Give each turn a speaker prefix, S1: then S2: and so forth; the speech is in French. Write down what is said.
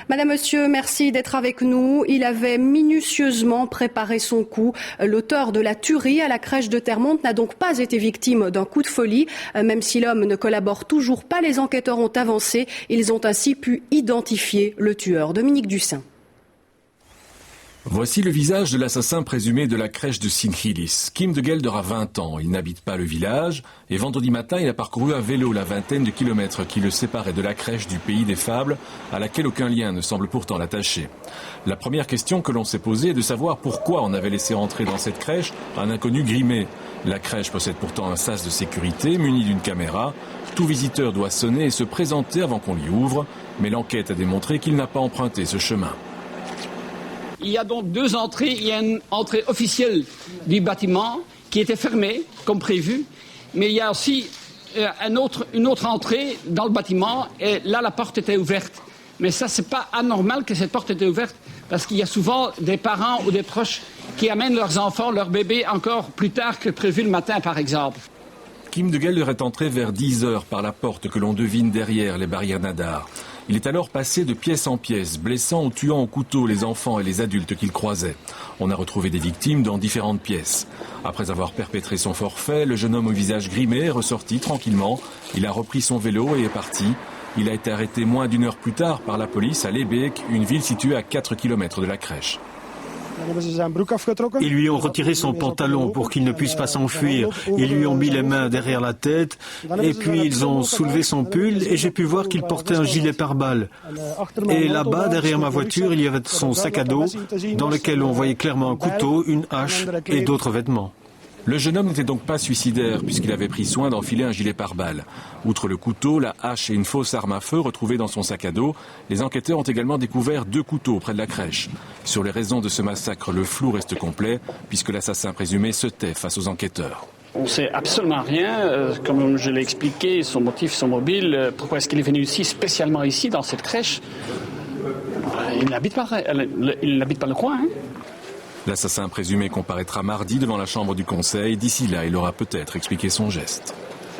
S1: Madame, monsieur, merci d'être avec nous. Il avait minutieusement préparé son coup. L'auteur de la tuerie à la crèche de Termonde n'a donc pas été victime d'un coup de folie. Même si l'homme ne collabore toujours pas, les enquêteurs ont avancé. Ils ont ainsi pu identifier le tueur. Dominique Dussin.
S2: Voici le visage de l'assassin présumé de la crèche de Sint-Gillis. Kim de Gelder a 20 ans, il n'habite pas le village et vendredi matin il a parcouru à vélo la vingtaine de kilomètres qui le séparaient de la crèche du Pays des Fables à laquelle aucun lien ne semble pourtant l'attacher. La première question que l'on s'est posée est de savoir pourquoi on avait laissé entrer dans cette crèche un inconnu grimé. La crèche possède pourtant un sas de sécurité muni d'une caméra. Tout visiteur doit sonner et se présenter avant qu'on lui ouvre, mais l'enquête a démontré qu'il n'a pas emprunté ce chemin.
S3: Il y a donc deux entrées. Il y a une entrée officielle du bâtiment qui était fermée, comme prévu. Mais il y a aussi une autre entrée dans le bâtiment. Et là, la porte était ouverte. Mais ça, c'est pas anormal que cette porte était ouverte. Parce qu'il y a souvent des parents ou des proches qui amènent leurs enfants, leurs bébés, encore plus tard que prévu le matin, par exemple.
S2: Kim de Gelder est entré vers 10 heures par la porte que l'on devine derrière les barrières Nadar. Il est alors passé de pièce en pièce, blessant ou tuant au couteau les enfants et les adultes qu'il croisait. On a retrouvé des victimes dans différentes pièces. Après avoir perpétré son forfait, le jeune homme au visage grimé est ressorti tranquillement. Il a repris son vélo et est parti. Il a été arrêté moins d'une heure plus tard par la police à Lebeek, une ville située à 4 km de la crèche.
S4: Ils lui ont retiré son pantalon pour qu'il ne puisse pas s'enfuir. Ils lui ont mis les mains derrière la tête et puis ils ont soulevé son pull et j'ai pu voir qu'il portait un gilet pare-balles. Et là-bas, derrière ma voiture, il y avait son sac à dos dans lequel on voyait clairement un couteau, une hache et d'autres vêtements.
S2: Le jeune homme n'était donc pas suicidaire puisqu'il avait pris soin d'enfiler un gilet pare-balles. Outre le couteau, la hache et une fausse arme à feu retrouvées dans son sac à dos, les enquêteurs ont également découvert 2 couteaux près de la crèche. Sur les raisons de ce massacre, le flou reste complet puisque l'assassin présumé se tait face aux enquêteurs.
S3: On ne sait absolument rien. Comme je l'ai expliqué, son motif, son mobile, pourquoi est-ce qu'il est venu ici, spécialement ici, dans cette crèche. Il n'habite pas le coin, hein.
S2: L'assassin présumé comparaîtra mardi devant la chambre du conseil. D'ici là, il aura peut-être expliqué son geste.